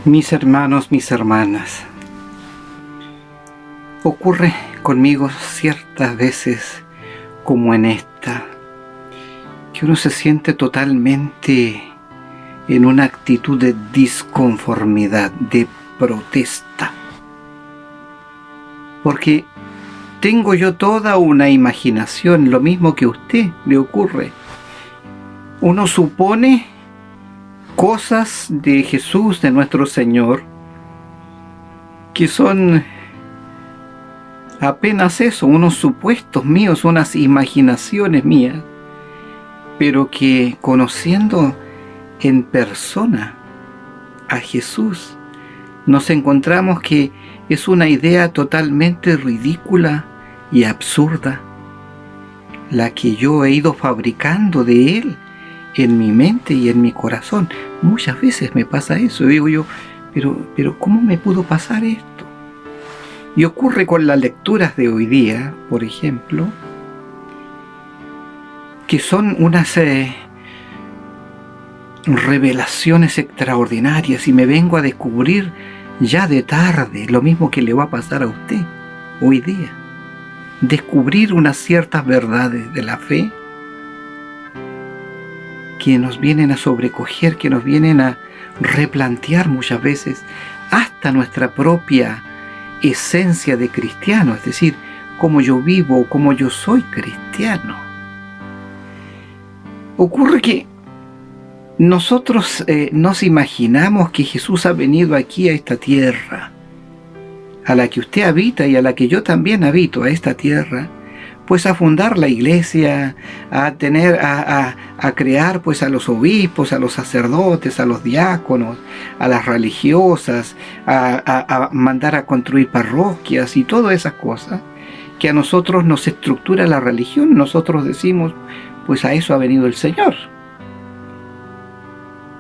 Mis hermanos, mis hermanas, ocurre conmigo ciertas veces como en esta, que uno se siente totalmente en una actitud de disconformidad, de protesta, porque tengo yo toda una imaginación, lo mismo que a usted le ocurre. Uno supone cosas de Jesús, de nuestro Señor, que son apenas eso, unos supuestos míos, unas imaginaciones mías, pero que conociendo en persona a Jesús, nos encontramos que es una idea totalmente ridícula y absurda, la que yo he ido fabricando de Él en mi mente y en mi corazón. Muchas veces me pasa eso, digo yo, pero ¿cómo me pudo pasar esto? Y ocurre con las lecturas de hoy día, por ejemplo, que son unas revelaciones extraordinarias, y me vengo a descubrir ya de tarde lo mismo que le va a pasar a usted hoy día. Descubrir unas ciertas verdades de la fe que nos vienen a sobrecoger, que nos vienen a replantear muchas veces hasta nuestra propia esencia de cristiano, es decir, cómo yo vivo, cómo yo soy cristiano. Ocurre que nosotros nos imaginamos que Jesús ha venido aquí a esta tierra, a la que usted habita y a la que yo también habito, a esta tierra, pues a fundar la iglesia, a crear pues a los obispos, a los sacerdotes, a los diáconos, a las religiosas, a mandar a construir parroquias y todas esas cosas que a nosotros nos estructura la religión. Nosotros decimos, pues a eso ha venido el Señor.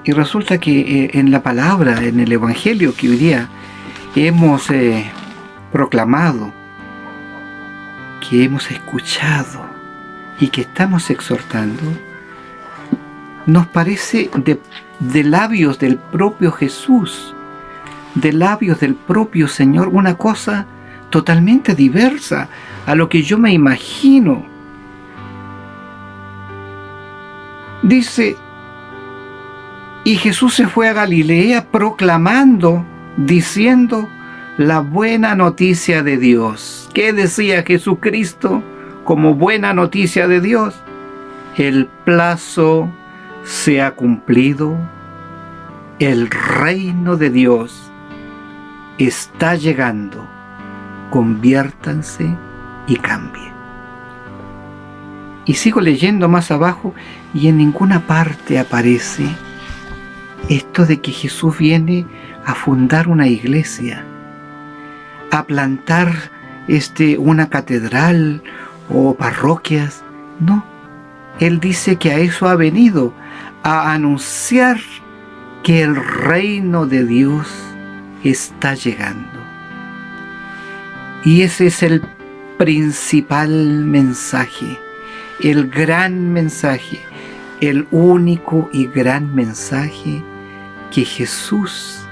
Y resulta que en la palabra, en el Evangelio que hoy día hemos proclamado, que hemos escuchado y que estamos exhortando, nos parece de labios del propio Jesús, de labios del propio Señor, una cosa totalmente diversa a lo que yo me imagino. Dice, y Jesús se fue a Galilea proclamando, diciendo la buena noticia de Dios. ¿Qué decía Jesucristo como buena noticia de Dios? El plazo se ha cumplido, el reino de Dios está llegando, conviértanse y cambien. Y sigo leyendo más abajo, y en ninguna parte aparece esto de que Jesús viene a fundar una iglesia, a plantar una catedral o parroquias. No, Él dice que a eso ha venido, a anunciar que el reino de Dios está llegando. Y ese es el principal mensaje, el gran mensaje, el único y gran mensaje que Jesús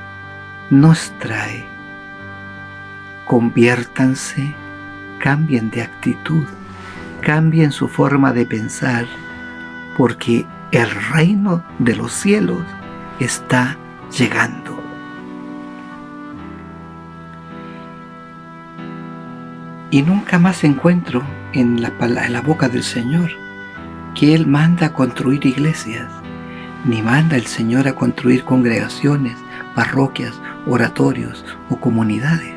nos trae. Conviértanse, cambien de actitud, cambien su forma de pensar, porque el reino de los cielos está llegando. Y nunca más encuentro en la boca del Señor que Él manda a construir iglesias, ni manda el Señor a construir congregaciones, parroquias, oratorios o comunidades.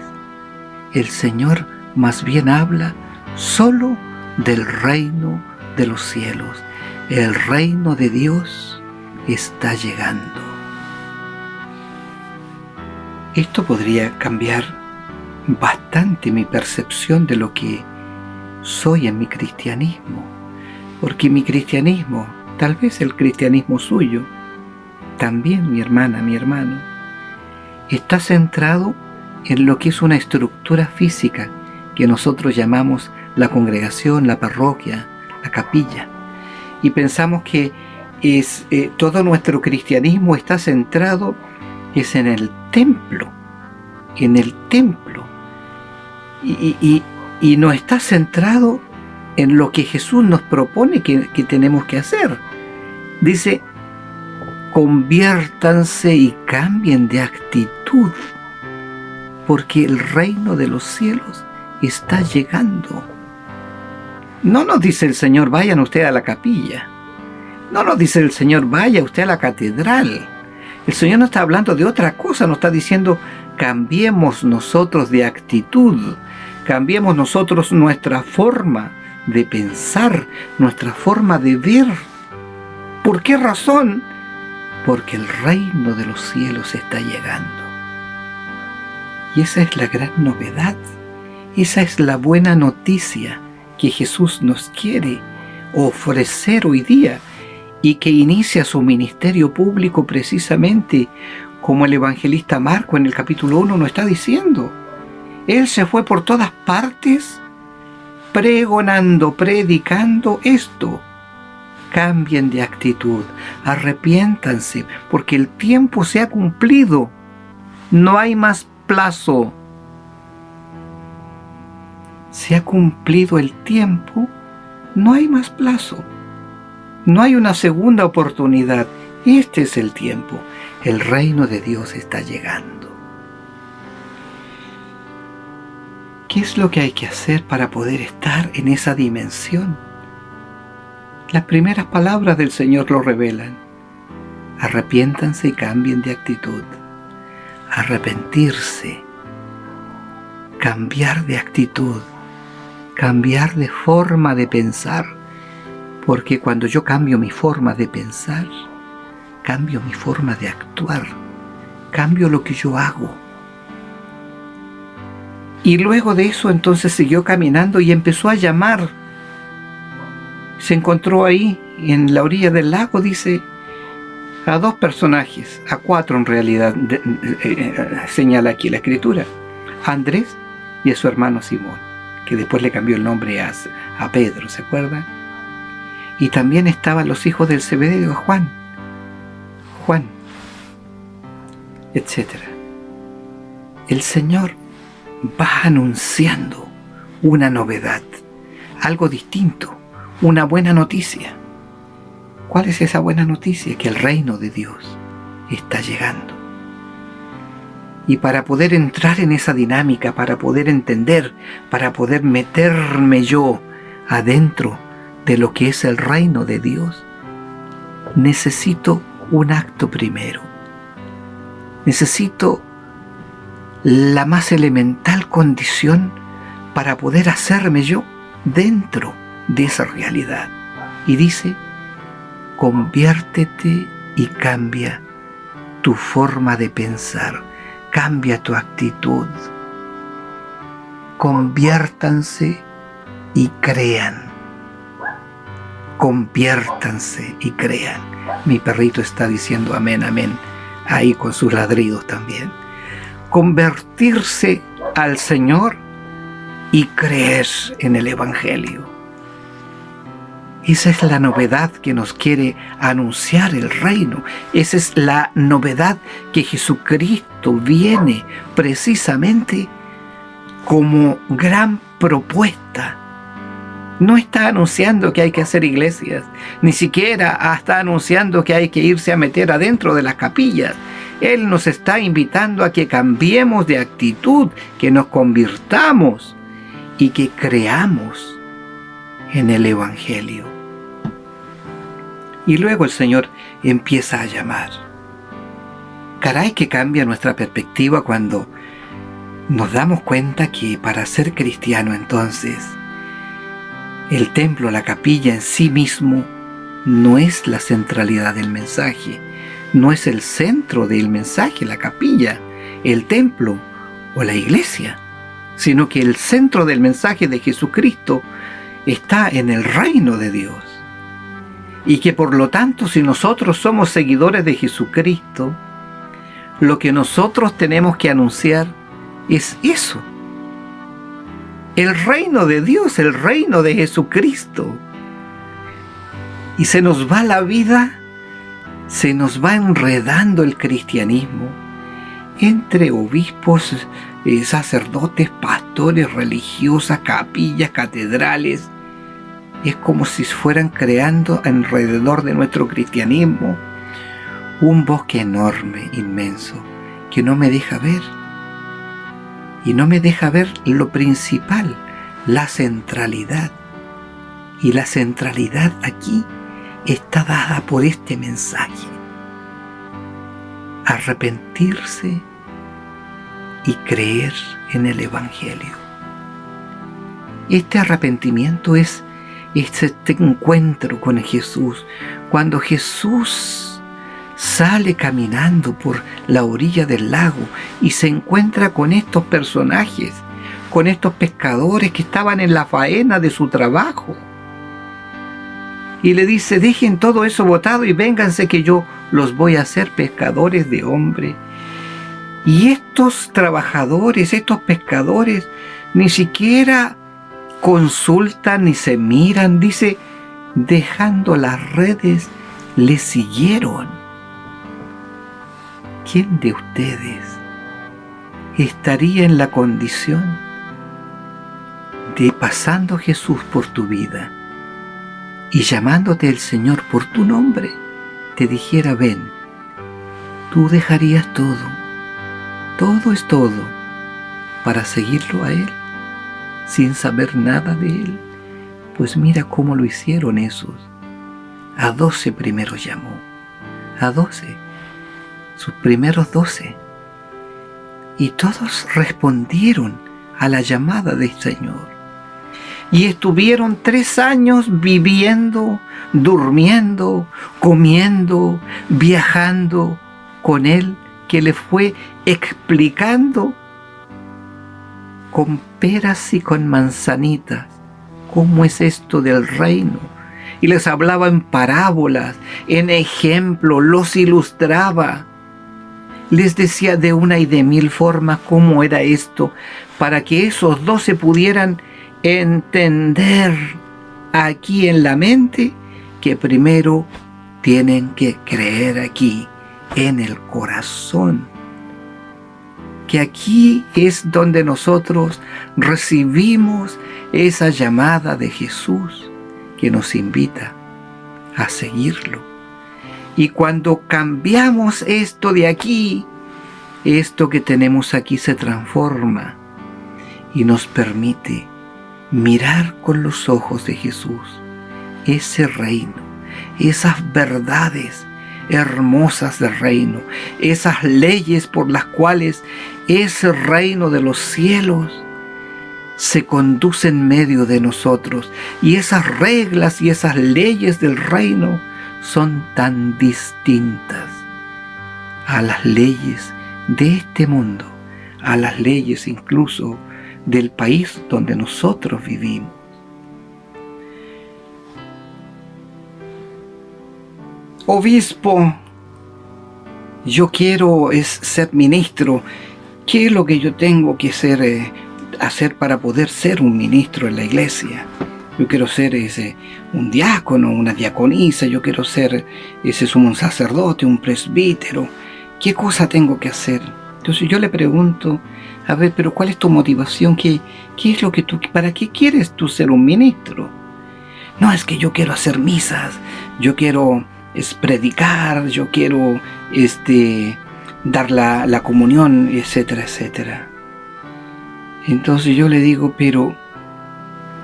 El Señor más bien habla solo del reino de los cielos. El reino de Dios está llegando. Esto podría cambiar bastante mi percepción de lo que soy en mi cristianismo, porque mi cristianismo, tal vez el cristianismo suyo, también mi hermana, mi hermano, está centrado en lo que es una estructura física que nosotros llamamos la congregación, la parroquia, la capilla, y pensamos que todo nuestro cristianismo está centrado es en el templo, en el templo. Y no está centrado en lo que Jesús nos propone que tenemos que hacer. Dice, conviértanse y cambien de actitud, porque el reino de los cielos está llegando. No nos dice el Señor, vayan usted a la capilla. No nos dice el Señor, vaya usted a la catedral. El Señor no está hablando de otra cosa, nos está diciendo, cambiemos nosotros de actitud, cambiemos nosotros nuestra forma de pensar, nuestra forma de ver. ¿Por qué razón? Porque el reino de los cielos está llegando. Y esa es la gran novedad, esa es la buena noticia que Jesús nos quiere ofrecer hoy día y que inicia su ministerio público precisamente como el evangelista Marco en el capítulo 1 nos está diciendo. Él se fue por todas partes pregonando, predicando esto. Cambien de actitud, arrepiéntanse, porque el tiempo se ha cumplido. No hay más plazo. Se ha cumplido el tiempo, no hay más plazo. No hay una segunda oportunidad. Este es el tiempo. El reino de Dios está llegando. ¿Qué es lo que hay que hacer para poder estar en esa dimensión? Las primeras palabras del Señor lo revelan. Arrepiéntanse y cambien de actitud. Arrepentirse, cambiar de actitud, cambiar de forma de pensar, porque cuando yo cambio mi forma de pensar, cambio mi forma de actuar, cambio lo que yo hago. Y luego de eso entonces siguió caminando y empezó a llamar. Se encontró ahí, en la orilla del lago, dice, a 2 personajes, a 4 en realidad, señala aquí la escritura, a Andrés y a su hermano Simón, que después le cambió el nombre a Pedro, ¿se acuerdan? Y también estaban los hijos del Zebedeo, Juan, etc. El Señor va anunciando una novedad, algo distinto, una buena noticia. ¿Cuál es esa buena noticia? Que el reino de Dios está llegando. Y para poder entrar en esa dinámica, para poder entender, para poder meterme yo adentro de lo que es el reino de Dios, necesito un acto primero. Necesito la más elemental condición para poder hacerme yo dentro de esa realidad. Y dice, conviértete y cambia tu forma de pensar, cambia tu actitud. Conviértanse y crean. Conviértanse y crean. Mi perrito está diciendo amén, amén, ahí con sus ladridos también. Convertirse al Señor y creer en el Evangelio. Esa es la novedad que nos quiere anunciar el reino. Esa es la novedad que Jesucristo viene precisamente como gran propuesta. No está anunciando que hay que hacer iglesias, ni siquiera está anunciando que hay que irse a meter adentro de las capillas. Él nos está invitando a que cambiemos de actitud, que nos convirtamos y que creamos en el Evangelio. Y luego el Señor empieza a llamar. Caray, que cambia nuestra perspectiva cuando nos damos cuenta que para ser cristiano entonces, el templo, la capilla en sí mismo, no es la centralidad del mensaje, no es el centro del mensaje, la capilla, el templo o la iglesia, sino que el centro del mensaje de Jesucristo está en el reino de Dios. Y que por lo tanto, si nosotros somos seguidores de Jesucristo, lo que nosotros tenemos que anunciar es eso. El reino de Dios, el reino de Jesucristo. Y se nos va la vida, se nos va enredando el cristianismo, entre obispos, sacerdotes, pastores, religiosas, capillas, catedrales. Es como si fueran creando alrededor de nuestro cristianismo un bosque enorme, inmenso, que no me deja ver. Y no me deja ver lo principal, la centralidad. Y la centralidad aquí está dada por este mensaje. Arrepentirse y creer en el Evangelio. Este arrepentimiento es este encuentro con Jesús. Cuando Jesús sale caminando por la orilla del lago y se encuentra con estos personajes, con estos pescadores que estaban en la faena de su trabajo. Y le dice: dejen todo eso botado y vénganse que yo los voy a hacer pescadores de hombres. Y estos trabajadores, estos pescadores, ni siquiera consultan ni se miran. Dice, dejando las redes, le siguieron. ¿Quién de ustedes estaría en la condición de, pasando Jesús por tu vida y llamándote el Señor por tu nombre, te dijera: ven? Tú dejarías todo es todo, para seguirlo a Él, sin saber nada de Él. Pues mira cómo lo hicieron esos. A 12 primero llamó, a 12, sus primeros 12. Y todos respondieron a la llamada del Señor. Y estuvieron 3 años viviendo, durmiendo, comiendo, viajando con Él, que le fue explicando con peras y con manzanitas cómo es esto del reino. Y les hablaba en parábolas, en ejemplos, los ilustraba. Les decía de una y de mil formas cómo era esto, para que esos 12 pudieran entender aquí en la mente que primero tienen que creer aquí en el corazón, que aquí es donde nosotros recibimos esa llamada de Jesús que nos invita a seguirlo. Y cuando cambiamos esto de aquí, esto que tenemos aquí se transforma y nos permite mirar con los ojos de Jesús ese reino, esas verdades hermosas del reino, esas leyes por las cuales ese reino de los cielos se conduce en medio de nosotros, y esas reglas y esas leyes del reino son tan distintas a las leyes de este mundo, a las leyes incluso del país donde nosotros vivimos. Obispo, yo quiero ser ministro. ¿Qué es lo que yo tengo que hacer para poder ser un ministro en la iglesia? Yo quiero ser un diácono, una diaconisa, yo quiero ser un sacerdote, un presbítero. ¿Qué cosa tengo que hacer? Entonces yo le pregunto: a ver, pero ¿cuál es tu motivación? ¿Qué es lo que para qué quieres tú ser un ministro? No, es que yo quiero hacer misas, yo quiero predicar, yo quiero dar la comunión, etcétera, etcétera. Entonces yo le digo: pero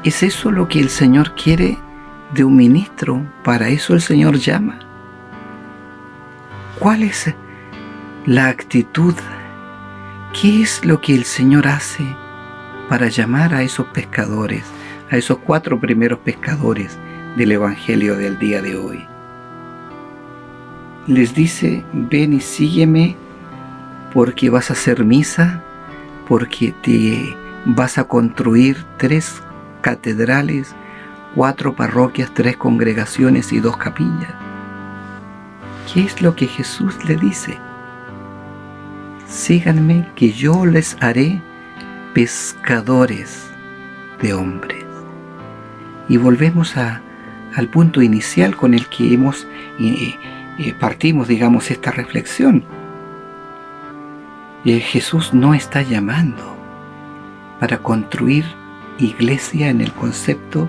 ¿es eso lo que el Señor quiere de un ministro? ¿Para eso el Señor llama? ¿Cuál es la actitud? ¿Qué es lo que el Señor hace para llamar a esos pescadores, a esos 4 primeros pescadores del Evangelio del día de hoy? Les dice: ven y sígueme, porque vas a hacer misa, porque te vas a construir 3 catedrales, 4 parroquias, 3 congregaciones y 2 capillas. ¿Qué es lo que Jesús le dice? Síganme, que yo les haré pescadores de hombres. Y volvemos al punto inicial con el que partimos, esta reflexión. Jesús no está llamando para construir iglesia en el concepto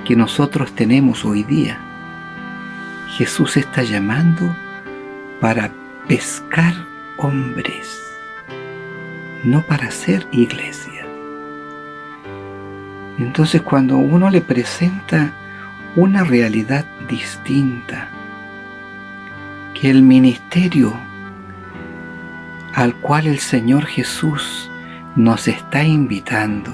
que nosotros tenemos hoy día. Jesús está llamando para pescar hombres, no para hacer iglesia. Entonces, cuando uno le presenta una realidad distinta, que el ministerio al cual el Señor Jesús nos está invitando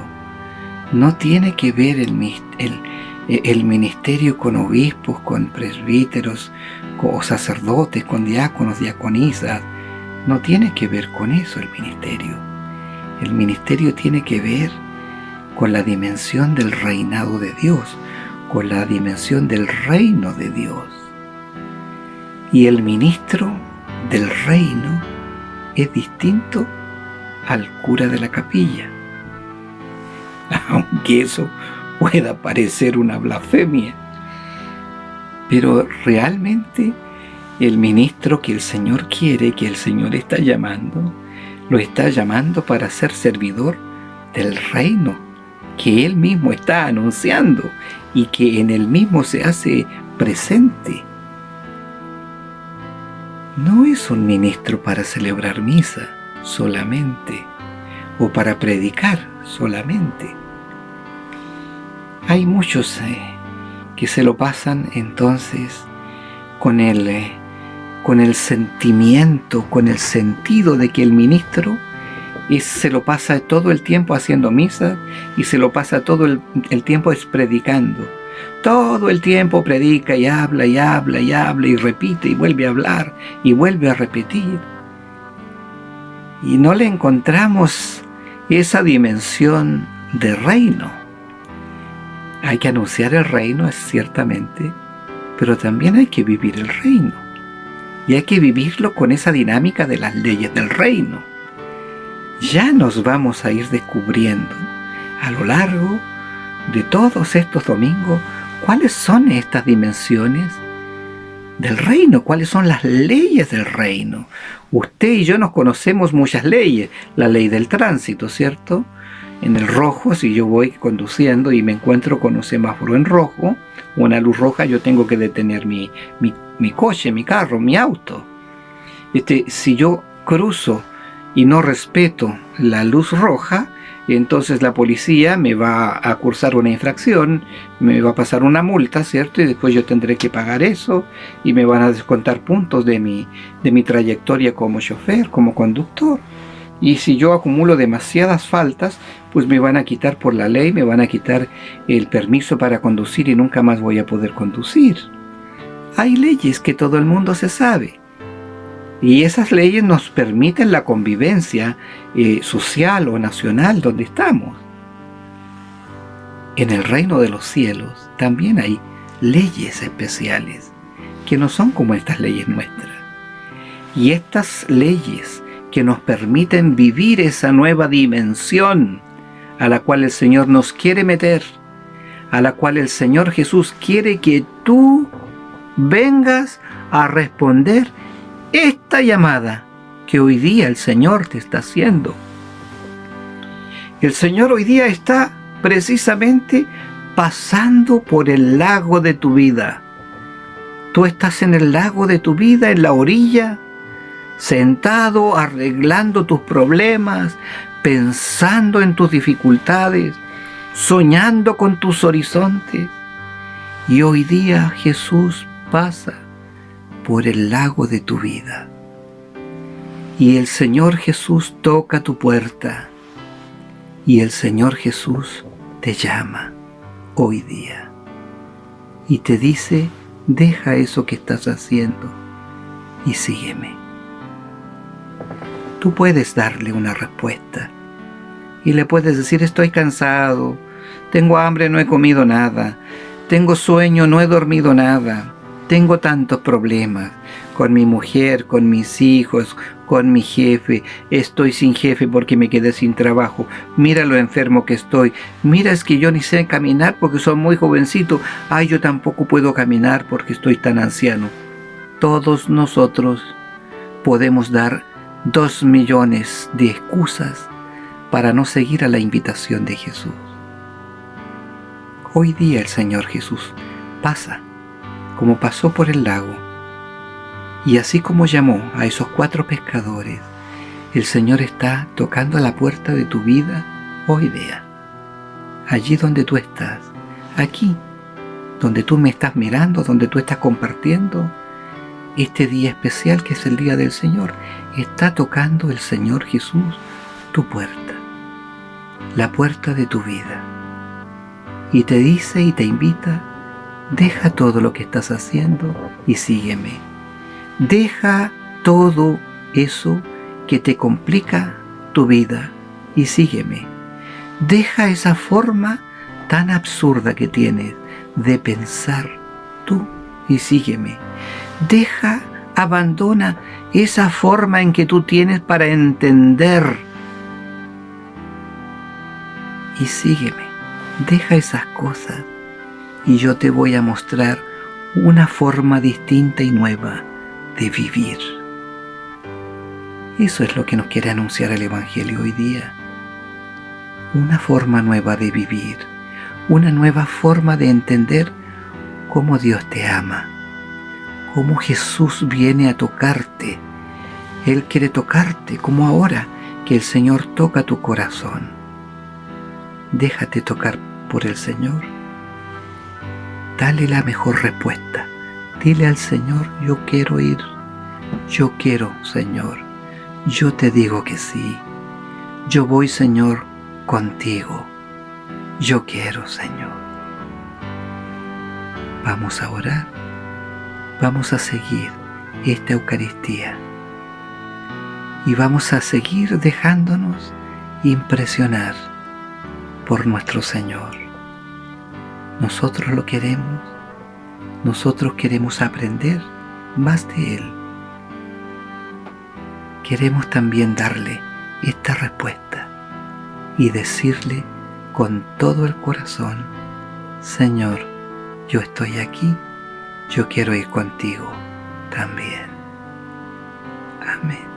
no tiene que ver el ministerio con obispos, con presbíteros, o sacerdotes, con diáconos, diaconisas. No tiene que ver con eso el ministerio. El ministerio tiene que ver con la dimensión del reinado de Dios, con la dimensión del reino de Dios. Y el ministro del reino es distinto al cura de la capilla. Aunque eso pueda parecer una blasfemia, pero realmente el ministro que el Señor quiere, que el Señor está llamando, lo está llamando para ser servidor del reino que Él mismo está anunciando y que en Él mismo se hace presente. No es un ministro para celebrar misa solamente o para predicar solamente. Hay muchos que se lo pasan entonces con el sentimiento, con el sentido de que el ministro se lo pasa todo el tiempo haciendo misa y se lo pasa todo el tiempo predicando. Todo el tiempo predica y habla y habla y habla y repite y vuelve a hablar y vuelve a repetir. Y no le encontramos esa dimensión de reino. Hay que anunciar el reino, es ciertamente, pero también hay que vivir el reino. Y hay que vivirlo con esa dinámica de las leyes del reino. Ya nos vamos a ir descubriendo a lo largo de todos estos domingos cuáles son estas dimensiones del reino, cuáles son las leyes del reino. Usted y yo nos conocemos muchas leyes, la ley del tránsito, ¿cierto? En el rojo, si yo voy conduciendo y me encuentro con un semáforo en rojo, una luz roja, yo tengo que detener mi coche, mi carro, mi auto. Si yo cruzo y no respeto la luz roja, entonces la policía me va a cursar una infracción, me va a pasar una multa, ¿cierto? Y después yo tendré que pagar eso y me van a descontar puntos de mi trayectoria como chofer, como conductor. Y si yo acumulo demasiadas faltas, pues me van a quitar por la ley, me van a quitar el permiso para conducir y nunca más voy a poder conducir. Hay leyes que todo el mundo se sabe. Y esas leyes nos permiten la convivencia social o nacional donde estamos. En el reino de los cielos también hay leyes especiales que no son como estas leyes nuestras. Y estas leyes que nos permiten vivir esa nueva dimensión a la cual el Señor nos quiere meter, a la cual el Señor Jesús quiere que tú vengas a responder esta llamada que hoy día el Señor te está haciendo. El Señor hoy día está precisamente pasando por el lago de tu vida. Tú estás en el lago de tu vida, en la orilla, sentado, arreglando tus problemas, pensando en tus dificultades, soñando con tus horizontes. Y hoy día Jesús pasa por el lago de tu vida. Y el Señor Jesús toca tu puerta. Y el Señor Jesús te llama hoy día. Y te dice, deja eso que estás haciendo y sígueme. Tú puedes darle una respuesta. Y le puedes decir, estoy cansado, tengo hambre, no he comido nada, tengo sueño, no he dormido nada. Tengo tantos problemas con mi mujer, con mis hijos, con mi jefe. Estoy sin jefe porque me quedé sin trabajo. Mira lo enfermo que estoy. Mira, es que yo ni sé caminar porque soy muy jovencito. Ay, yo tampoco puedo caminar porque estoy tan anciano. Todos nosotros podemos dar 2 millones de excusas para no seguir a la invitación de Jesús. Hoy día el Señor Jesús pasa como pasó por el lago, y así como llamó a esos 4 pescadores, el Señor está tocando a la puerta de tu vida hoy día. Allí donde tú estás, aquí donde tú me estás mirando, donde tú estás compartiendo este día especial que es el día del Señor, está tocando el Señor Jesús tu puerta, la puerta de tu vida, y te dice y te invita: deja todo lo que estás haciendo y sígueme. Deja todo eso que te complica tu vida y sígueme. Deja esa forma tan absurda que tienes de pensar tú y sígueme. Abandona esa forma en que tú tienes para entender y sígueme. Deja esas cosas y yo te voy a mostrar una forma distinta y nueva de vivir. Eso es lo que nos quiere anunciar el Evangelio hoy día. Una forma nueva de vivir, una nueva forma de entender cómo Dios te ama, cómo Jesús viene a tocarte. Él quiere tocarte como ahora que el Señor toca tu corazón. Déjate tocar por el Señor. Dale la mejor respuesta. Dile al Señor: yo quiero ir. Yo quiero, Señor. Yo te digo que sí. Yo voy, Señor, contigo. Yo quiero, Señor. Vamos a orar. Vamos a seguir esta Eucaristía. Y vamos a seguir dejándonos impresionar por nuestro Señor. Nosotros lo queremos. Nosotros queremos aprender más de Él. Queremos también darle esta respuesta y decirle con todo el corazón: Señor, yo estoy aquí, yo quiero ir contigo también. Amén.